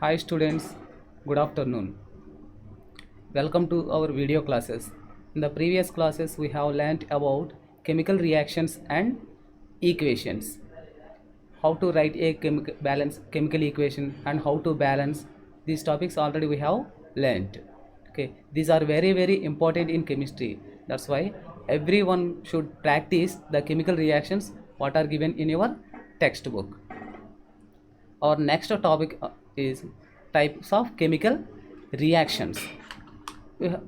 Hi students, good afternoon. Welcome to our video classes. In the previous classes we have learnt about chemical reactions and equations. How to write a chemical equation and how to balance these topics already we have learnt. Okay, these are very important in chemistry. That's why everyone should practice the chemical reactions what are given in your textbook. Our next topic is types of chemical reactions. We have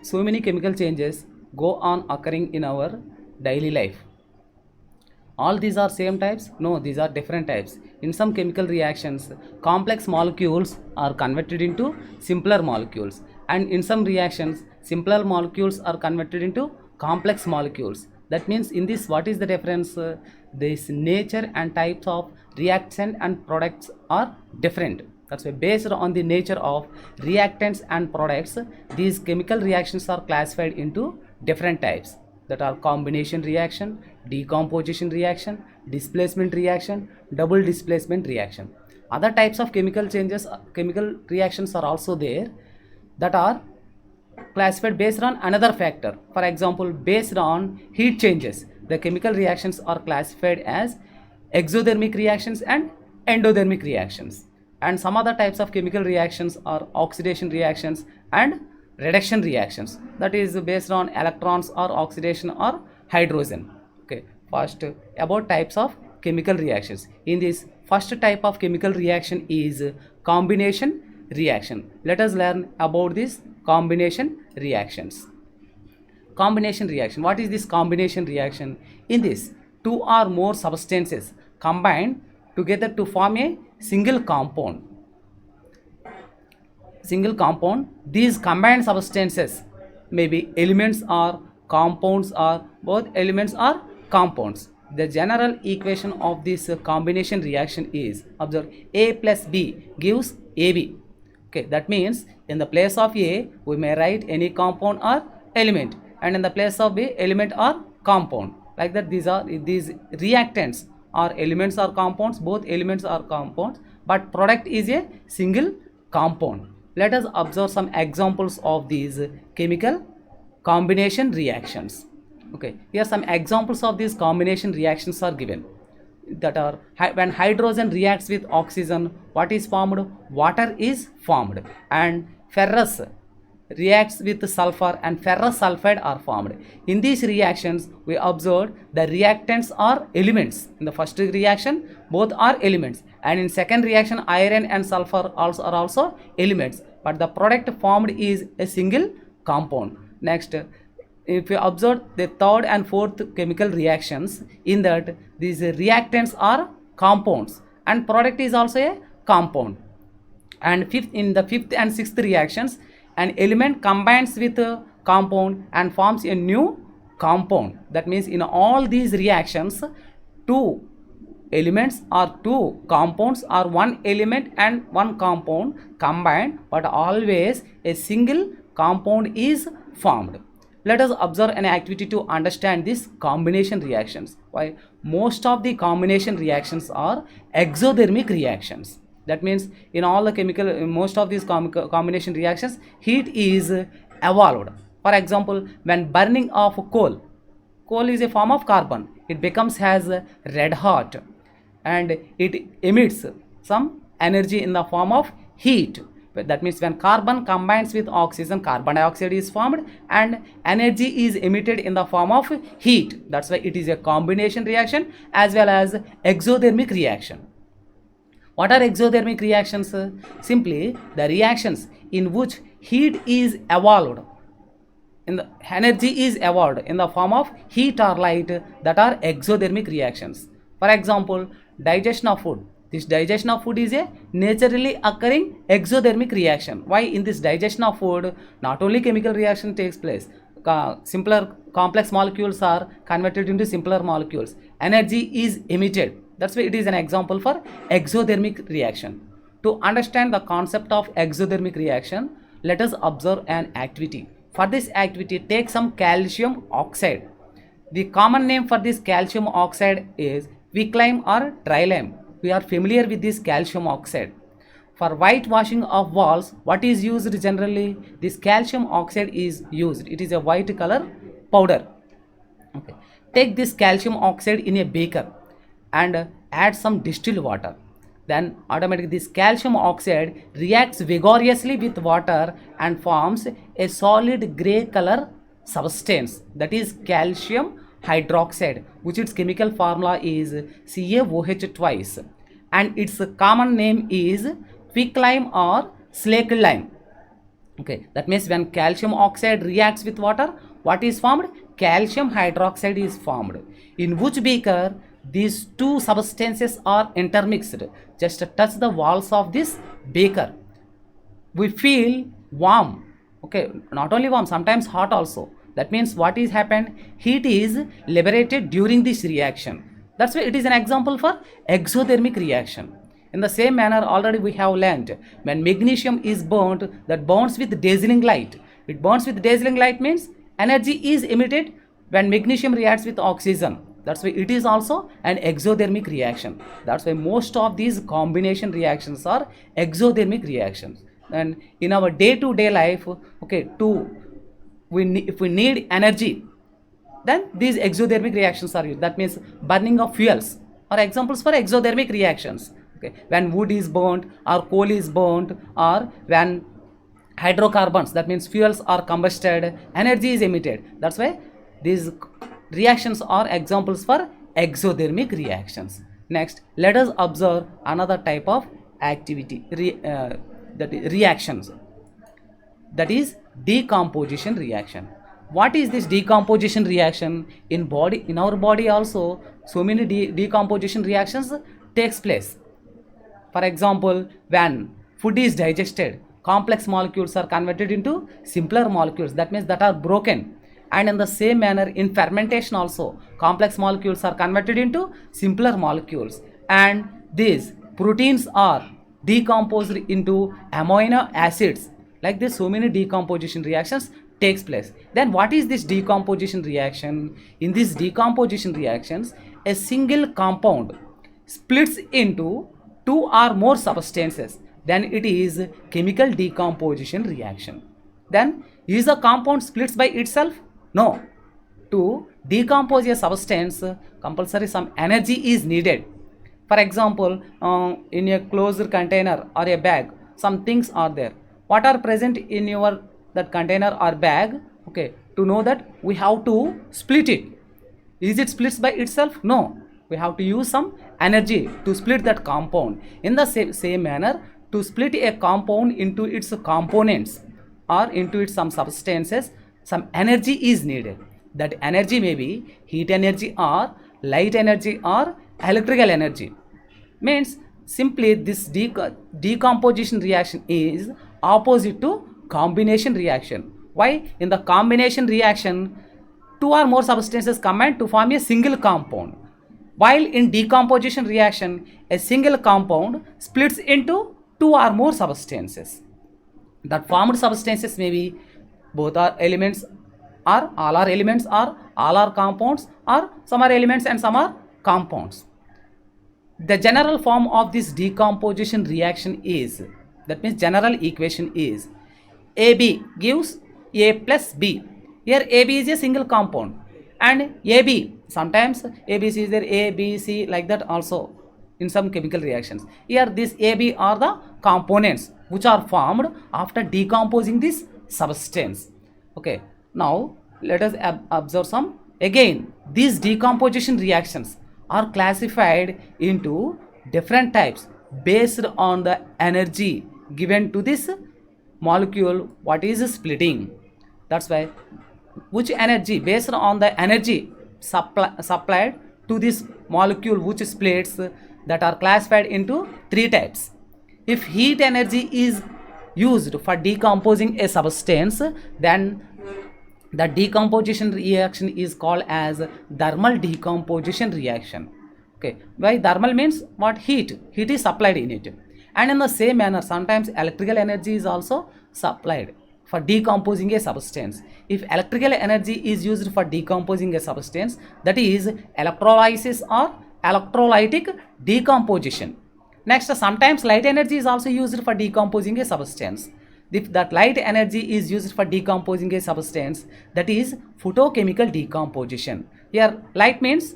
so many chemical changes go on occurring in our daily life. All these are same types? No, these are different types. In some chemical reactions, complex molecules are converted into simpler molecules, and in some reactions, simpler molecules are converted into complex molecules. That means in this, what is the difference? This nature and types of reactant and products are different. That's why based on the nature of reactants and products, these chemical reactions are classified into different types, that are combination reaction, decomposition reaction, displacement reaction, double displacement reaction. Other types of chemical reactions are also there, that are classified based on another factor. For example, based on heat changes, the chemical reactions are classified as exothermic reactions and endothermic reactions. And some other types of chemical reactions are oxidation reactions and reduction reactions, that is based on electrons or oxidation or hydrogen. Okay, first about types of chemical reactions. In this first type of chemical reaction is combination reaction. Let us learn about this combination reactions. Combination reaction. What is this combination reaction? In this, two or more substances combine together to form a single compound. These combined substances may be elements or compounds, or both elements or compounds. The general equation of this combination reaction is, observe, A plus B gives AB. Okay, that means in the place of A we may write any compound or element, and in the place of B element or compound. Like that, these reactants are elements or compounds, both elements are compounds, but product is a single compound. Let us observe some examples of these chemical combination reactions. Okay, here some examples of these combination reactions are given, that are when hydrogen reacts with oxygen, what is formed? Water is formed. And ferrous reacts with sulfur and ferrous sulfide are formed. In these reactions we observed the reactants are elements. In the first reaction both are elements, and in second reaction iron and sulfur are also elements, but the product formed is a single compound. Next, if you observe the third and fourth chemical reactions, in that these reactants are compounds and product is also a compound. And in the fifth and sixth reactions, an element combines with a compound and forms a new compound. That means in all these reactions, two elements or two compounds or one element and one compound combined, but always a single compound is formed. Let us observe an activity to understand these combination reactions. Why? Most of the combination reactions are exothermic reactions. That means in all the most of these combination reactions, heat is evolved. For example, when burning of coal is a form of carbon, it becomes as red hot, and it emits some energy in the form of heat. That means when carbon combines with oxygen, carbon dioxide is formed and energy is emitted in the form of heat. That's why it is a combination reaction as well as exothermic reaction. What are exothermic reactions? Simply the reactions in which heat is evolved, in the energy is evolved in the form of heat or light, that are exothermic reactions. For example, digestion of food. This digestion of food is a naturally occurring exothermic reaction. Why? In this digestion of food, not only chemical reaction takes place, simpler complex molecules are converted into simpler molecules, energy is emitted. That's why it is an example for exothermic reaction. To understand the concept of exothermic reaction, let us observe an activity. For this activity, take some calcium oxide. The common name for this calcium oxide is quicklime or trilime. we are familiar with this calcium oxide. For whitewashing of walls, what is used generally? This calcium oxide is used. It is a white color powder. Okay. Take this calcium oxide in a beaker and add some distilled water. Then automatically this calcium oxide reacts vigorously with water and forms a solid gray color substance, that is calcium hydroxide, which its chemical formula is CaOH twice, and its common name is quicklime or slaked lime. Okay, that means when calcium oxide reacts with water, what is formed? Calcium hydroxide is formed. In which beaker these two substances are intermixed? Just touch the walls of this beaker. We feel warm. Okay, not only warm, sometimes hot also. That means what is happened? Heat is liberated during this reaction. That's why it is an example for exothermic reaction. In the same manner, already we have learnt, when magnesium is burnt, that burns with dazzling light. It burns with dazzling light means energy is emitted when magnesium reacts with oxygen. That's why it is also an exothermic reaction. That's why most of these combination reactions are exothermic reactions. And in our day-to-day life, okay, if we need energy, then these exothermic reactions are used. That means burning of fuels are examples for exothermic reactions. Okay, when wood is burnt or coal is burnt, or when hydrocarbons, that means fuels, are combusted, energy is emitted. That's why these reactions are examples for exothermic reactions. Next, let us observe another type of activity, that is reactions, that is decomposition reaction. What is this decomposition reaction? In our body also, so many decomposition reactions takes place. For example, when food is digested, complex molecules are converted into simpler molecules, that means that are broken. And in the same manner, in fermentation also, complex molecules are converted into simpler molecules, and these proteins are decomposed into amino acids. Like this, so many decomposition reactions takes place. Then what is this decomposition reaction? In these decomposition reactions, a single compound splits into two or more substances. Then it is chemical decomposition reaction. Then is the compound splits by itself? No. To decompose a substance, compulsory some energy is needed. For example, in a closed container or a bag, some things are there. What are present in your that container or bag? Okay, to know that we have to split it. Is it splits by itself? No. We have to use some energy to split that compound. In the same manner, to split a compound into its components or into its some substances, some energy is needed. That energy may be heat energy or light energy or electrical energy. Means simply this decomposition reaction is opposite to combination reaction. Why? In the combination reaction, two or more substances combine to form a single compound, while in decomposition reaction, a single compound splits into two or more substances. That formed substances may be both are elements, or all are elements, or all are compounds, or some are elements and some are compounds. The general form of this decomposition reaction is, that means general equation is, AB gives A plus B. Here AB is a single compound, and AB, sometimes ABC is there, A, B, C, like that also in some chemical reactions. Here this AB are the components which are formed after decomposing this substance. Okay, now let us observe some. Again, these decomposition reactions are classified into different types based on the energy given to this molecule what is splitting. That's why which energy, based on the energy supplied to this molecule which splits, that are classified into three types. If heat energy is used for decomposing a substance, then the decomposition reaction is called as thermal decomposition reaction. Okay, why thermal means what? Heat is supplied in it. And in the same manner, sometimes electrical energy is also supplied for decomposing a substance. If electrical energy is used for decomposing a substance, that is electrolysis or electrolytic decomposition. Next, sometimes light energy is also used for decomposing a substance. If that light energy is used for decomposing a substance, that is photochemical decomposition. Here light means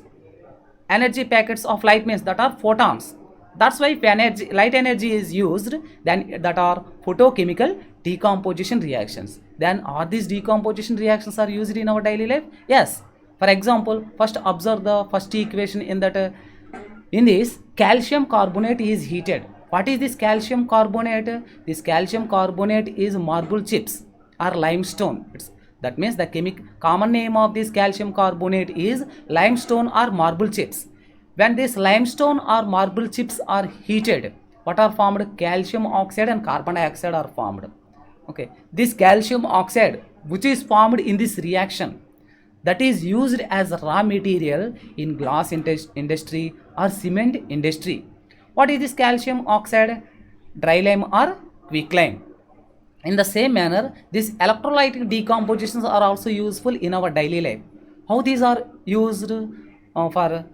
energy packets of light means that are photons. That's why if energy, light energy is used, then that are photochemical decomposition reactions. Then are these decomposition reactions are used in our daily life? Yes. For example, first observe the first equation in that in this calcium carbonate is heated. What is this calcium carbonate? This calcium carbonate is marble chips or limestone. That means the common name of this calcium carbonate is limestone or marble chips. When this limestone or marble chips are heated, what are formed? Calcium oxide and carbon dioxide are formed. Okay, this calcium oxide which is formed in this reaction, that is used as raw material in glass industry or cement industry. What is this calcium oxide? Dry lime or quicklime. In the same manner, these electrolytic decompositions are also useful in our daily life. How these are used for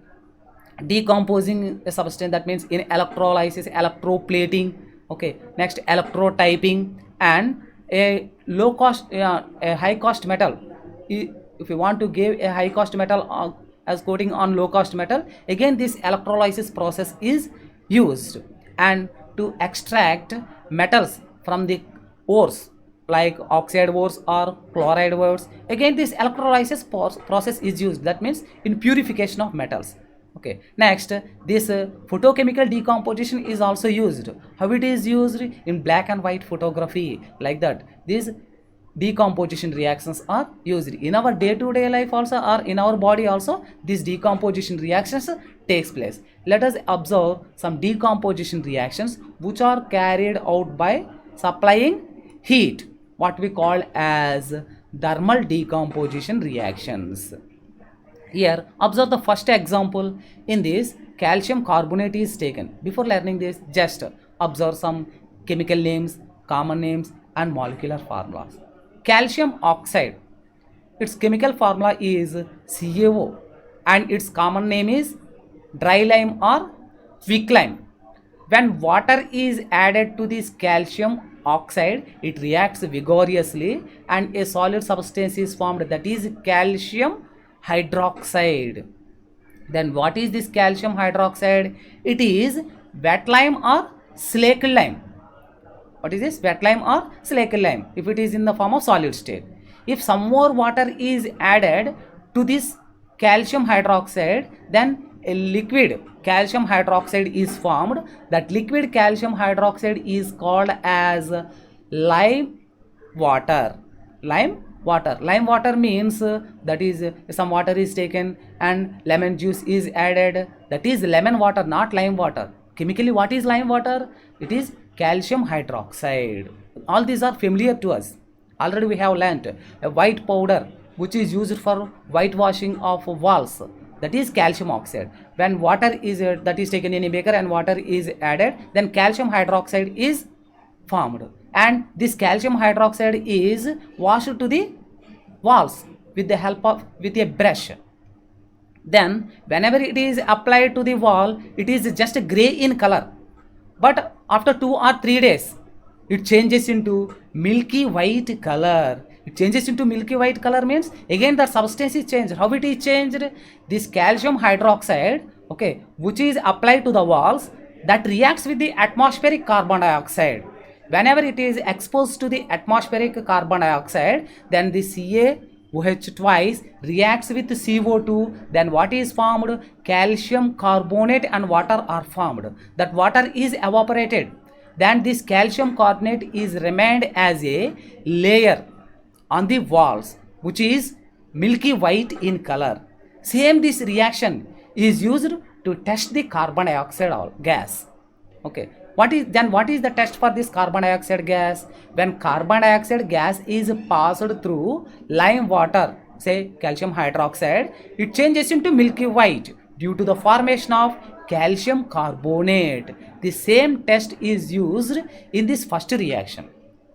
decomposing a substance? That means in electrolysis, electroplating, okay, next electrotyping, and a low cost, a high cost metal. If you want to give a high cost metal as coating on low cost metal, again this electrolysis process is used. And to extract metals from the ores like oxide ores or chloride ores, again this electrolysis process is used. That means in purification of metals. Okay, next this photochemical decomposition is also used. How it is used? In black and white photography, like that these decomposition reactions are used in our day-to-day life also, or in our body also. These decomposition reactions takes place. Let us observe some decomposition reactions which are carried out by supplying heat, what we call as thermal decomposition reactions. Here observe the first example. In this calcium carbonate is taken. Before learning this, just observe some chemical names, common names and molecular formulas. Calcium oxide, its chemical formula is CaO and its common name is dry lime or quicklime. When water is added to this calcium oxide, it reacts vigorously and a solid substance is formed, that is calcium hydroxide. Then what is this calcium hydroxide? It is wet lime or slaked lime. What is this? Wet lime or slaked lime if it is in the form of solid state. If some more water is added to this calcium hydroxide, then a liquid calcium hydroxide is formed. That liquid calcium hydroxide is called as lime water. Lime water means that is some water is taken and lemon juice is added, that is lemon water, not lime water. Chemically what is lime water? It is calcium hydroxide. All these are familiar to us. Already we have learnt a white powder which is used for whitewashing of walls, that is calcium oxide. When water is that is taken in a beaker and water is added, then calcium hydroxide is formed, and this calcium hydroxide is washed to the walls with the help of with a brush. Then whenever it is applied to the wall, it is just gray in color, but after 2 or 3 days it changes into milky white color. It changes into milky white color means again the substance is changed. How it is changed? This calcium hydroxide, okay, which is applied to the walls, that reacts with the atmospheric carbon dioxide. Whenever it is exposed to the atmospheric carbon dioxide, then the CaOH twice reacts with CO2. Then what is formed? Calcium carbonate and water are formed. That water is evaporated. Then this calcium carbonate is remained as a layer on the walls which is milky white in color. Same this reaction is used to test the carbon dioxide gas. Okay, what is the test for this carbon dioxide gas? When carbon dioxide gas is passed through lime water, say calcium hydroxide, it changes into milky white due to the formation of calcium carbonate. The same test is used in this first reaction,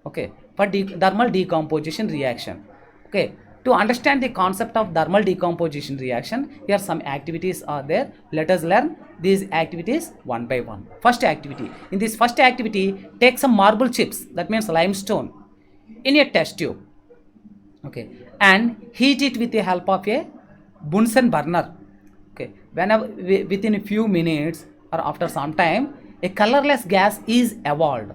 okay, for thermal decomposition reaction. Okay, To understand the concept of thermal decomposition reaction, here some activities are there. Let us learn these activities one by one. First activity. In this first activity, take some marble chips, that means limestone, in a test tube. Okay, and heat it with the help of a Bunsen burner. Okay, whenever within a few minutes or after some time, a colorless gas is evolved.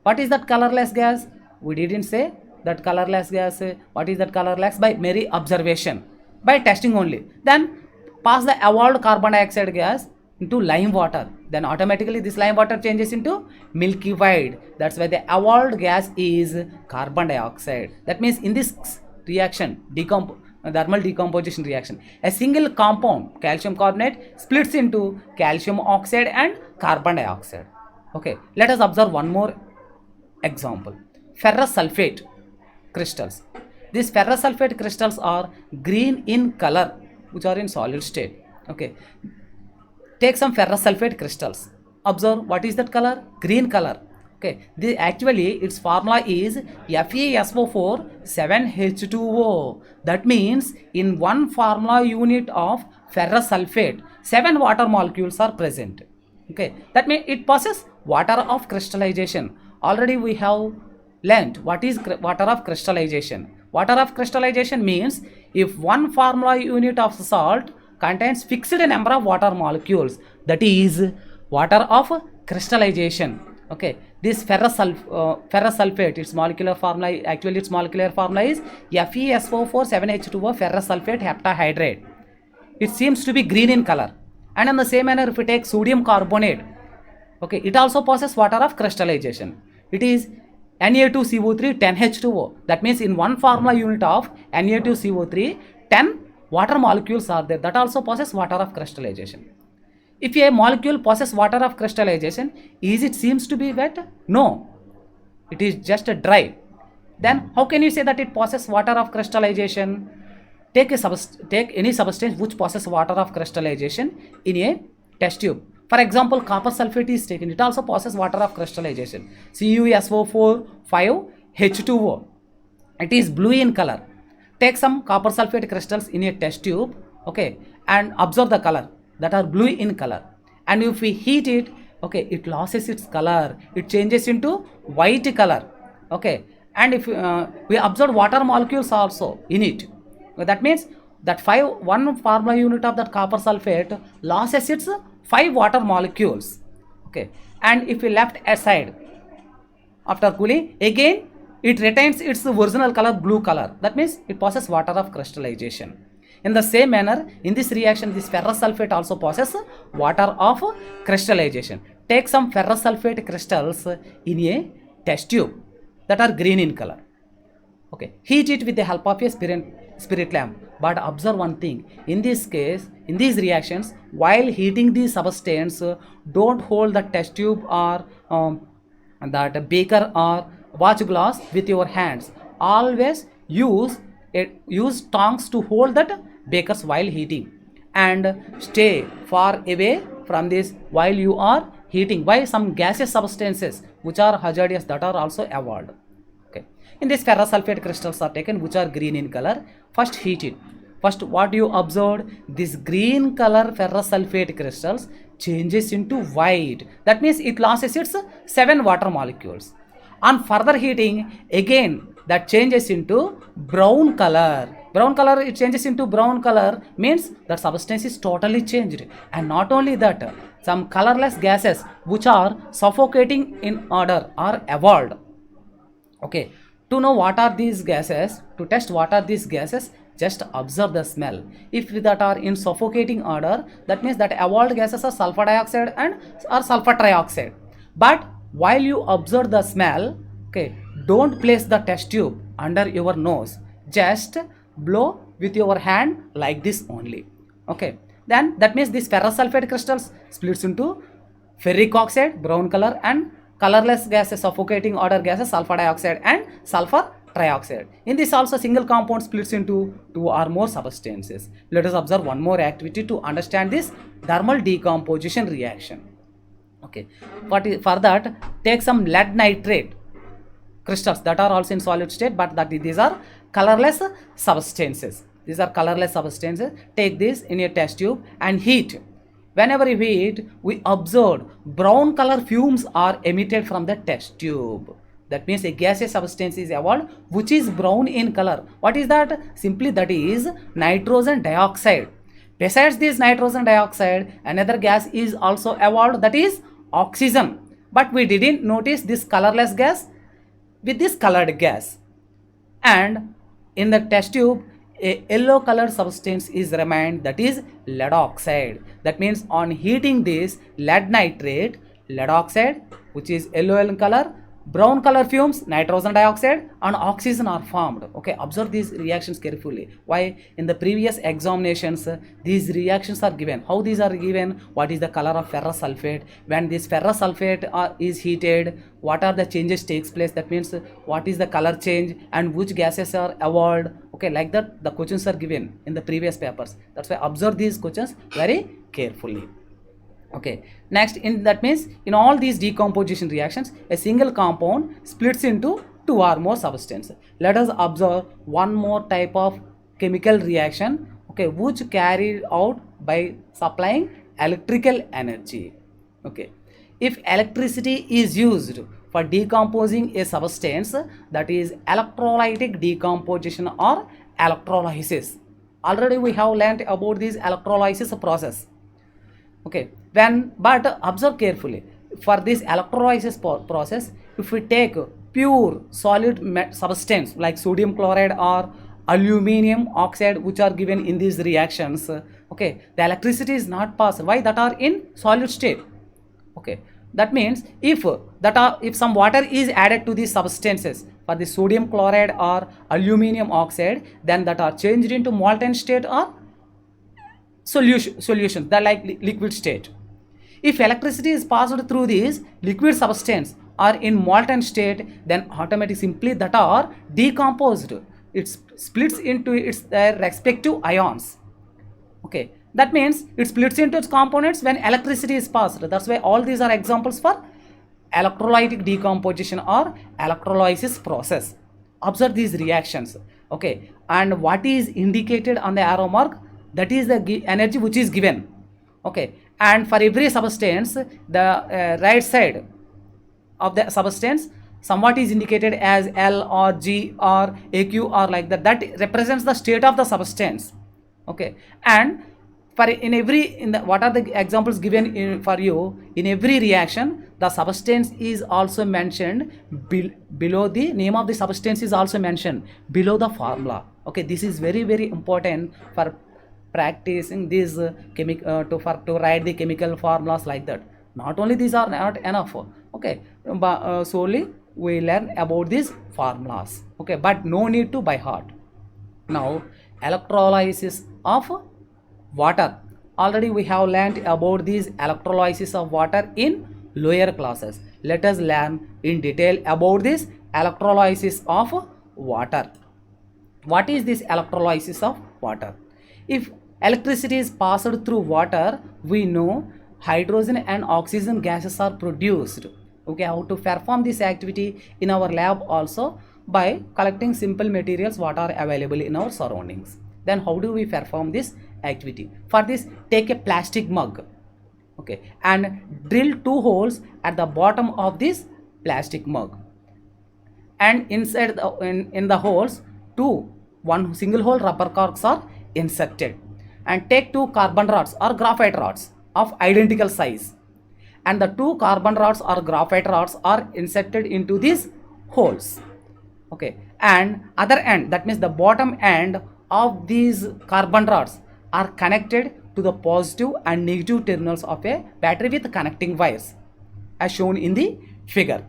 What is that colorless gas? We didn't say that colorless gas. What is that colorless? By mere observation, by testing only. Then pass the evolved carbon dioxide gas into lime water. Then automatically this lime water changes into milky white. That's why the evolved gas is carbon dioxide. That means in this reaction, thermal decomposition reaction, a single compound, calcium carbonate, splits into calcium oxide and carbon dioxide. Okay, let us observe one more example. Ferrous sulfate crystals. These ferrous sulfate crystals are green in color, which are in solid state. Okay, take some ferrous sulfate crystals. Observe what is that color? Green color. Okay, actually its formula is FeSO4 7H2O. That means in one formula unit of ferrous sulfate, 7 water molecules are present. Okay, that means it possesses water of crystallization. Already we have learnt what is water of crystallization. Water of crystallization means if one formula unit of salt contains fixed number of water molecules, that is water of crystallization. Okay, this ferrous sulfate, its molecular formula, actually its molecular formula is FeSO4 7H2O ferrous sulfate heptahydrate. It seems to be green in color. And in the same manner, if we take sodium carbonate, okay, it also possesses water of crystallization. It is Na2CO3 10H2O. That means in one formula unit of Na2CO3, 10 water molecules are there. That also possesses water of crystallization. If a molecule possesses water of crystallization, is it seems to be wet? No, it is just dry. Then how can you say that it possesses water of crystallization? Take any substance which possesses water of crystallization in a test tube. For example, copper sulfate is taken. It also possesses water of crystallization. CuSO4 5H2O. It is blue in color. Take some copper sulfate crystals in a test tube, okay, and observe the color, that are blue in color. And if we heat it, okay, it loses its color. It changes into white color. Okay, and if we observe water molecules also in it, that means that one formula unit of that copper sulfate loses its 5 water molecules. Okay, and if we left aside after cooling, again it retains its original color, blue color. That means it possesses water of crystallization. In the same manner, in this reaction, this ferrous sulfate also possesses water of crystallization. Take some ferrous sulfate crystals in a test tube that are green in color. Okay, heat it with the help of a spirit lamp. But observe one thing, in this case, in these reactions, while heating the substance, don't hold the test tube or that beaker or watch glass with your hands. Always use tongs to hold that bakers while heating, and stay far away from this while you are heating. Why? Some gaseous substances which are hazardous, that are also evolved. Okay, in this ferrous sulfate crystals are taken which are green in color. First heat it. First what you observed, this green color ferrous sulfate crystals changes into white. That means it loses its 7 water molecules. On further heating, again that changes into brown color. Brown color, it changes into brown color, means that substance is totally changed. And not only that, some colorless gases which are suffocating in odor are evolved. Okay, to know what are these gases, to test what are these gases, just observe the smell. If that are in suffocating odor, that means that evolved gases are sulfur dioxide and or sulfur trioxide. But while you observe the smell, okay, don't place the test tube under your nose. Just blow with your hand like this only. Okay, then that means this ferrous sulfate crystals splits into ferric oxide, brown color, and colorless gases, suffocating odor gases, sulfur dioxide and sulfur trioxide. In this also single compound splits into 2 or more substances. Let us observe one more activity to understand this thermal decomposition reaction. Okay, for that, take some lead nitrate crystals that are also in solid state, but that these are colorless substances. These are colorless substances. Take this in a test tube and heat. Whenever we heat, we observe brown color fumes are emitted from the test tube. That means a gaseous substance is evolved which is brown in color. What is that? Simply that is nitrogen dioxide. Besides this nitrogen dioxide, another gas is also evolved, that is oxygen. But we didn't notice this colorless gas with this colored gas. And in the test tube, a yellow colored substance is remained, that is lead oxide. That means on heating this lead nitrate, lead oxide which is yellow in color, brown color fumes, nitrogen dioxide and oxygen are formed. Okay, observe these reactions carefully. Why? In the previous examinations, these reactions are given. How these are given? What is the color of ferrous sulfate? When this ferrous sulfate is heated, what are the changes takes place? That means what is the color change and which gases are evolved? Okay, like that the questions are given in the previous papers. That's why observe these questions very carefully. Okay, next, in that means in all these decomposition reactions, a single compound splits into two or more substances. Let us observe one more type of chemical reaction, okay, which carried out by supplying electrical energy. Okay, if electricity is used for decomposing a substance, that is electrolytic decomposition or electrolysis. Already we have learnt about this electrolysis process. Okay, but observe carefully, for this electrolysis process, if we take pure solid substance like sodium chloride or aluminum oxide which are given in these reactions, okay, the electricity is not passed. Why? That are in solid state. Okay, that means if some water is added to these substances for the sodium chloride or aluminum oxide, then that are changed into molten state or solutions that like liquid state. If electricity is passed through these liquid substance or in molten state, then automatically simply that are decomposed. It splits into its respective ions. Okay, that means it splits into its components when electricity is passed. That's why all these are examples for electrolytic decomposition or electrolysis process. Observe these reactions. Okay, and what is indicated on the arrow mark, that is the energy which is given. Okay, and for every substance, the right side of the substance somewhat is indicated as L or G or AQ or like that. That represents the state of the substance. Okay, and for what are the examples given for you? In every reaction, the substance is also mentioned below, the name of the substance is also mentioned below the formula. Okay, this is very very important for practicing these to write the chemical formulas like that. Not only these are not enough. Okay, but solely we learn about these formulas. Okay, but no need to by heart. Now, electrolysis of water. Already we have learned about these electrolysis of water in lower classes. Let us learn in detail about this electrolysis of water. What is this electrolysis of water? If electricity is passed through water, we know hydrogen and oxygen gases are produced. Okay, how to perform this activity in our lab also? By collecting simple materials what are available in our surroundings. Then how do we perform this activity? For this, take a plastic mug, okay, and drill 2 holes at the bottom of this plastic mug, and inside in the holes one single hole rubber corks are inserted, and take 2 carbon rods or graphite rods of identical size, and the 2 carbon rods or graphite rods are inserted into these holes. Okay, and other end, that means the bottom end of these carbon rods are connected to the positive and negative terminals of a battery with connecting wires as shown in the figure.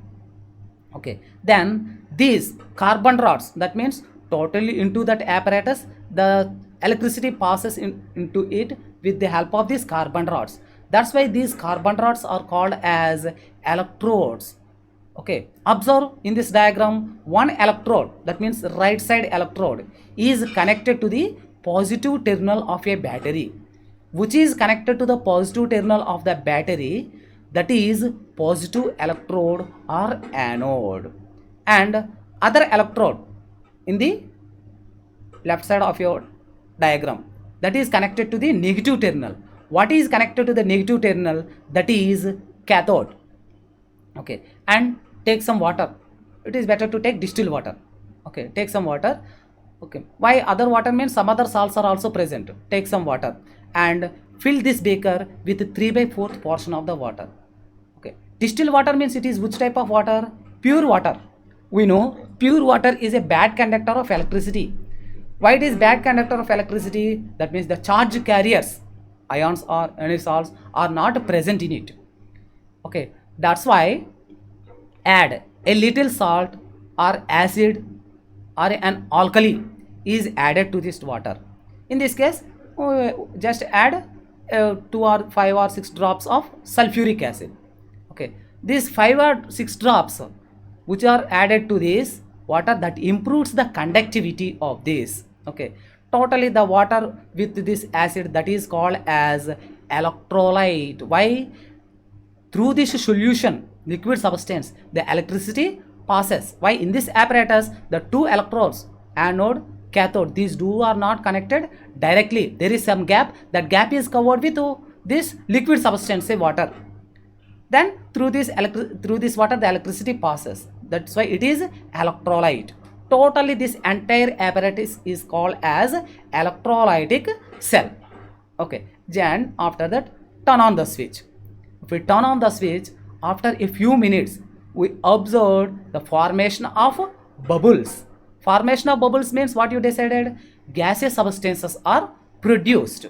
Okay, then these carbon rods, that means totally into that apparatus, the electricity passes into it with the help of these carbon rods. That's why these carbon rods are called as electrodes. Okay, observe in this diagram, one electrode, that means right side electrode, is connected to the positive terminal of a battery. Which is connected to the positive terminal of the battery, that is positive electrode or anode, and other electrode in the left side of your diagram, that is connected to the negative terminal. What is connected to the negative terminal? That is cathode. Okay, and take some water. It is better to take distilled water. Okay, take some water. Okay, why other water means some other salts are also present. Take some water and fill this beaker with 3/4 portion of the water. Okay, distilled water means it is which type of water? Pure water. We know pure water is a bad conductor of electricity. Why it is bad conductor of electricity? That means the charge carriers, ions or aerosols, are not present in it. Okay, that's why add a little salt or acid or an alkali is added to this water. In this case, just add 2 or 5 or 6 drops of sulfuric acid. Okay, these 5 or 6 drops which are added to this water, that improves the conductivity of this. Okay, totally the water with this acid, that is called as electrolyte. Why? Through this solution, liquid substance, the electricity passes. Why? In this apparatus, the two electrodes, anode, cathode, these two are not connected directly. There is some gap. That gap is covered with this liquid substance, say water. Then through this water, the electricity passes. That's why it is electrolyte. Totally this entire apparatus is called as electrolytic cell. Okay, then after that, turn on the switch. If we turn on the switch, after a few minutes, we observe the formation of bubbles. Formation of bubbles means what you decided? Gaseous substances are produced.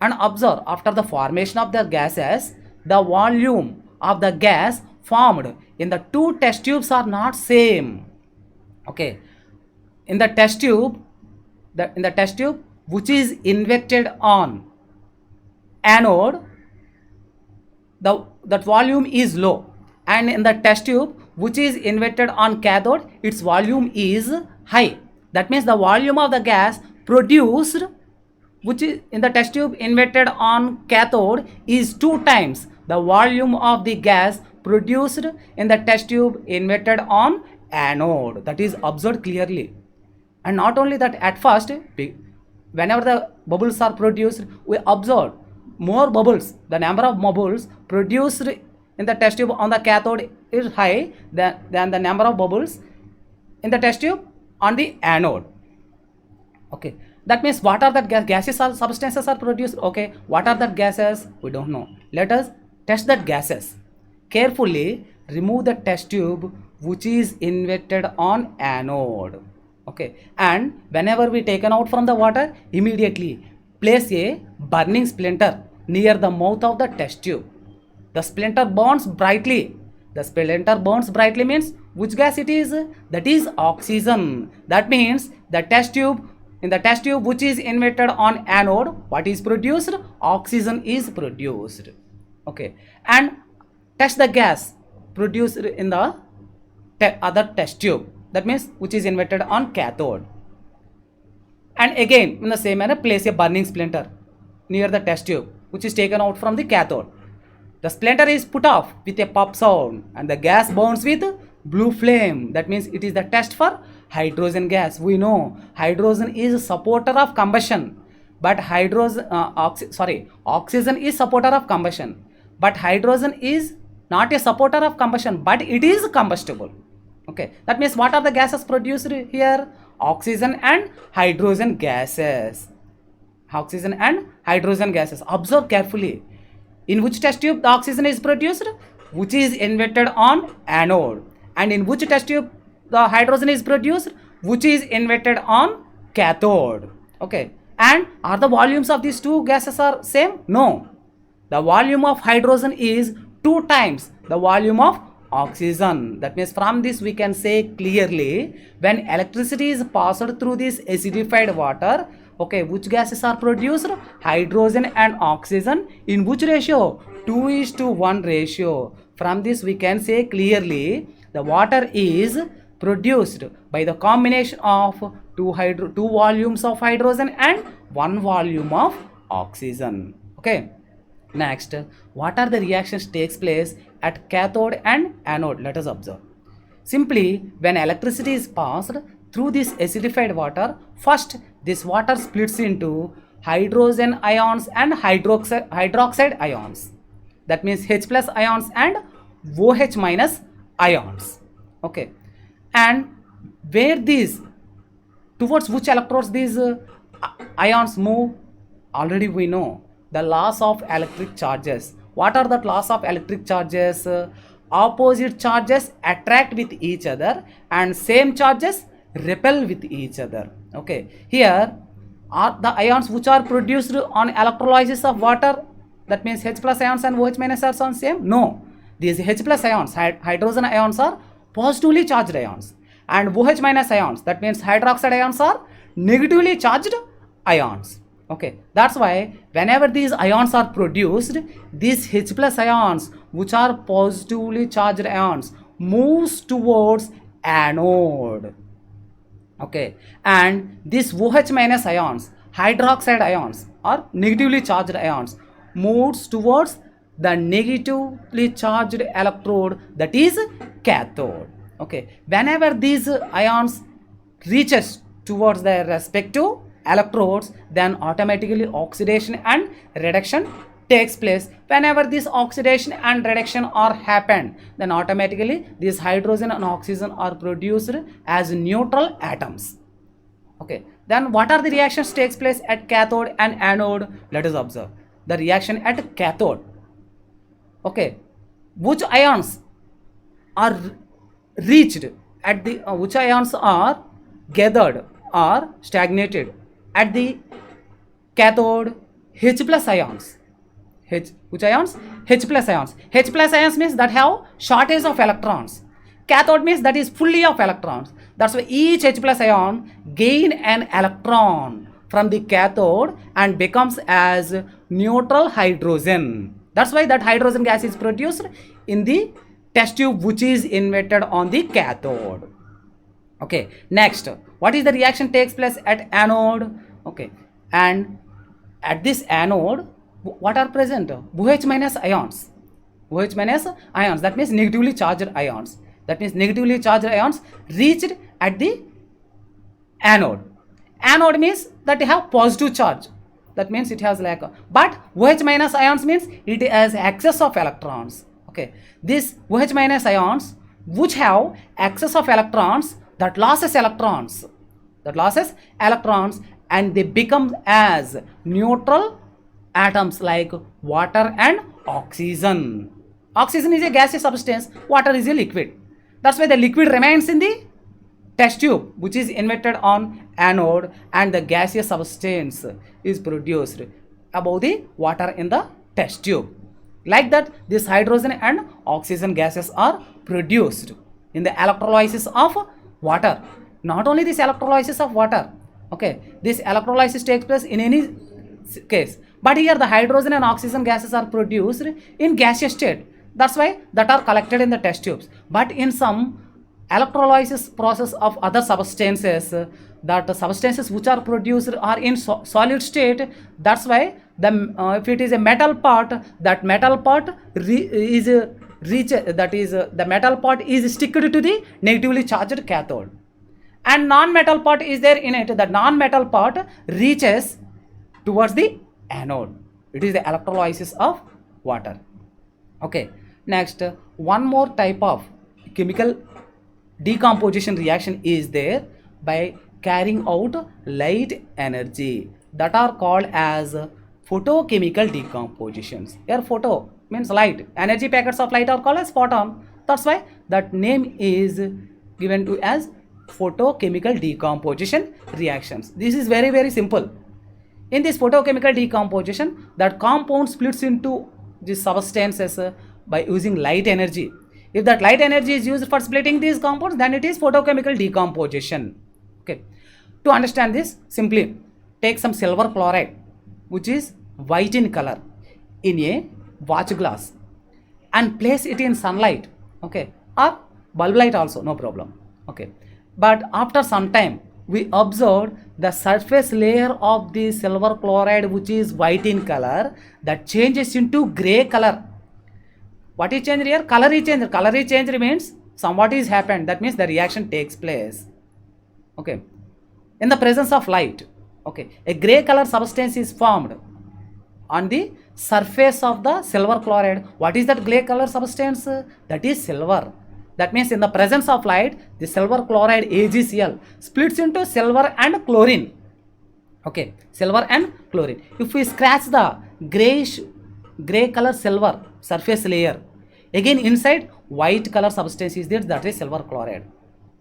And observe, after the formation of the gases, the volume of the gas formed in the two test tubes are not same. Okay, in the test tube, which is injected on anode, that volume is low, and in the test tube which is injected on cathode, its volume is high. That means the volume of the gas produced, which is in the test tube injected on cathode, is 2 times the volume of the gas produced in the test tube injected on anode. That is observed clearly. And not only that, at first, whenever the bubbles are produced, we observe more bubbles. The number of bubbles produced in the test tube on the cathode is high than the number of bubbles in the test tube on the anode. Okay, that means what are the gases or substances are produced? Okay, what are the gases? We don't know. Let us test that gases. Carefully remove the test tube which is injected on anode. Okay, and whenever we taken out from the water, immediately place a burning splinter near the mouth of the test tube. The splinter burns brightly. The splinter burns brightly means which gas it is? That is oxygen. That means the test tube, in the test tube which is injected on anode, what is produced? Oxygen is produced. Okay, and test the gas produced in the other test tube, that means which is injected on cathode. And again in the same manner, place a burning splinter near the test tube which is taken out from the cathode. The splinter is put off with a pop sound and the gas burns with blue flame. That means it is the test for hydrogen gas. We know hydrogen is a supporter of combustion, but oxygen is supporter of combustion, but hydrogen is not a supporter of combustion, but it is combustible. Okay, that means what are the gases produced here? Oxygen and hydrogen gases. Oxygen and hydrogen gases. Observe carefully. In which test tube the oxygen is produced? Which is injected on anode. And in which test tube the hydrogen is produced? Which is injected on cathode. Okay, and are the volumes of these two gases are same? No. The volume of hydrogen is 2 times the volume of oxygen. That means from this we can say clearly, when electricity is passed through this acidified water, okay, which gases are produced? Hydrogen and oxygen. In which ratio? 2:1 ratio. From this we can say clearly, the water is produced by the combination of two volumes of hydrogen and 1 volume of oxygen. Okay, next, what are the reactions takes place at cathode and anode? Let us observe. Simply, when electricity is passed through this acidified water, first this water splits into hydrogen ions and hydroxide ions. That means H plus ions and OH minus ions. Okay, and where these, towards which electrodes these ions move, already we know the laws of electric charges. What are the laws of electric charges? Opposite charges attract with each other and same charges repel with each other. Okay, here are the ions which are produced on electrolysis of water. That means H plus ions and OH minus are same? No, these H plus ions, hydrogen ions, are positively charged ions, and OH minus ions, that means hydroxide ions, are negatively charged ions. Okay, that's why whenever these ions are produced, these H plus ions, which are positively charged ions, moves towards anode. Okay, and these OH minus ions, hydroxide ions, or negatively charged ions, moves towards the negatively charged electrode, that is cathode. Okay, whenever these ions reaches towards their respective electrodes, then automatically oxidation and reduction takes place. Whenever this oxidation and reduction are happened, then automatically these hydrogen and oxygen are produced as neutral atoms. Okay, then what are the reactions takes place at cathode and anode? Let us observe the reaction at cathode. Okay, which ions are reached at the which ions are gathered or stagnated at the cathode? H plus ions. Which ions? H plus ions. H plus ions means that have shortage of electrons. Cathode means that is fully of electrons. That's why each H plus ion gain an electron from the cathode and becomes as neutral hydrogen. That's why that hydrogen gas is produced in the test tube which is inverted on the cathode. Okay, next, what is the reaction takes place at anode? Okay, and at this anode, what are present? OH minus ions. OH minus ions, that means negatively charged ions. That means negatively charged ions reached at the anode. Anode means that they have positive charge. That means it has like but OH minus ions means it has excess of electrons. Okay, this OH minus ions which have excess of electrons, that loses electrons, and they become as neutral atoms like water and oxygen. Oxygen is a gaseous substance, water is a liquid. That's why the liquid remains in the test tube which is inverted on anode, and the gaseous substance is produced above the water in the test tube. Like that, this hydrogen and oxygen gases are produced in the electrolysis of water. Not only this electrolysis of water, okay, this electrolysis takes place in any case, but here the hydrogen and oxygen gases are produced in gaseous state. That's why that are collected in the test tubes. But in some electrolysis process of other substances, that substances which are produced are in solid state. That's why the if it is a metal part, that metal part the metal part is sticked to the negatively charged cathode, and non-metal part is there in it. The non-metal part reaches towards the anode. It is the electrolysis of water. Okay, next, one more type of chemical decomposition reaction is there by carrying out light energy, that are called as photochemical decompositions. Here photo means light, energy packets of light are called as photon. That's why that name is given to as photochemical decomposition reactions. This is very, very simple. In this photochemical decomposition, that compound splits into these substances by using light energy. If that light energy is used for splitting these compounds, then it is photochemical decomposition. Okay, to understand this, simply take some silver chloride which is white in color in a watch glass and place it in sunlight, okay, or bulb light also, no problem. Okay, but after some time we observed the surface layer of the silver chloride which is white in color, that changes into gray color. What is changed here? Color is changed. Color is changed means somewhat is happened. That means the reaction takes place. Okay, in the presence of light, okay, a gray color substance is formed on the surface of the silver chloride. What is that gray color substance? That is silver. That means in the presence of light, the silver chloride AgCl splits into silver and chlorine. Okay, silver and chlorine. If we scratch the gray color silver surface layer, again inside white color substance is there, that is silver chloride.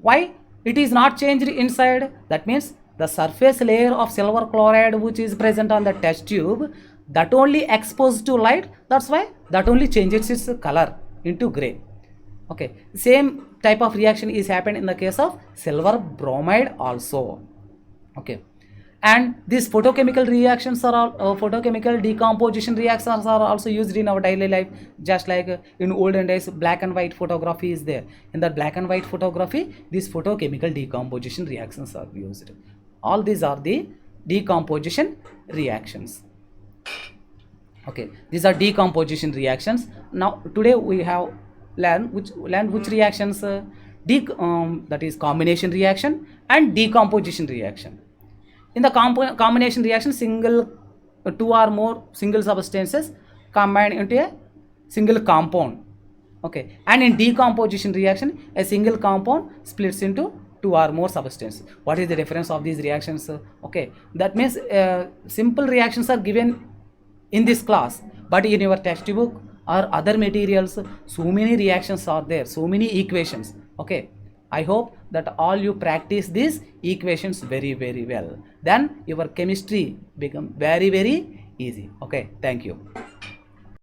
Why it is not changed inside? That means the surface layer of silver chloride which is present on the test tube, that only exposed to light, that's why that only changes its color into gray. Okay, same type of reaction is happened in the case of silver bromide also. Okay, and these photochemical reactions are all photochemical decomposition reactions are also used in our daily life. Just like in olden days, black and white photography is there. In that black and white photography, these photochemical decomposition reactions are used. All these are the decomposition reactions. Okay, these are decomposition reactions. Now today we have learned which reactions, that is combination reaction and decomposition reaction. In the combination reaction, two or more single substances combine into a single compound. Okay, and in decomposition reaction, a single compound splits into two or more substances. What is the difference of these reactions? Okay, that means simple reactions are given in this class, but in your textbook or other materials, so many reactions are there, so many equations. Okay, I hope that all you practice these equations very well, then your chemistry become very easy. Okay, thank you.